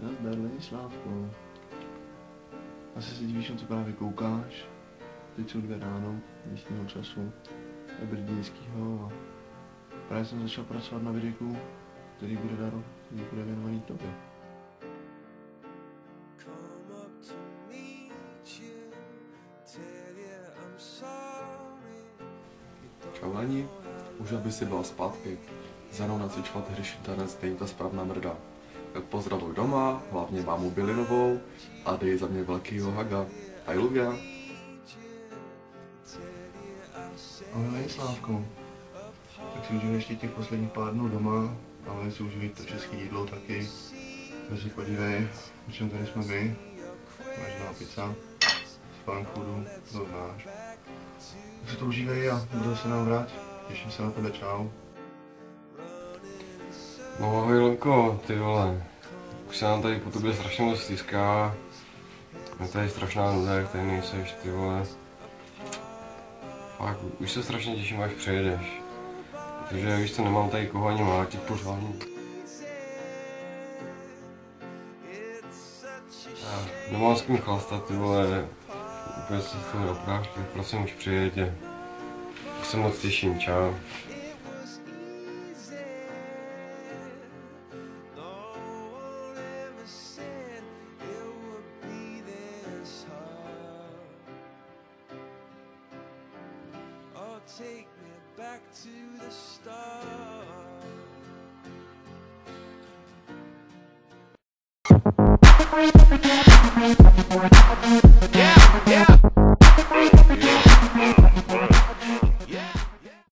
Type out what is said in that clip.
Nazdar, Ladislávko. Asi si divíš, na co právě koukáš. Teď jsou 2 ráno místního času, brděnskýho, a právě jsem začal pracovat na videu, který bude věnovaný tobě. Čau Leni, už aby si byla zpátky. Za mnou nacvičovat hry tanec není ta správná mrda. Tak pozdravuj doma, hlavně mámu Bilinovou a dej za mě velkýho haga. I love ya. Ahoj Ladislávko. Tak si užiju ještě těch posledních pár dnů doma, ale si užiju to české jídlo taky. Takže podívej, o čem tady jsme my. Vážná pizza z fast foodu, to znáš. Tak si to užívej a budu se nám vrát. Těším se na tebe, čau. No ahoj Lenko, ty vole. Už se nám tady po tobě strašně moc stýská. Je tady strašná nuda, jak tady nejseš, ty vole. Fakt, už se strašně těším, až přijedeš. Protože víš co, nemám tady koho ani mlátit pořádně. Nemám s kým chlastat, ty vole. Úplně se z toho oprášky, prosím už přijedě. Už se moc těším, čau. Take me back to the start.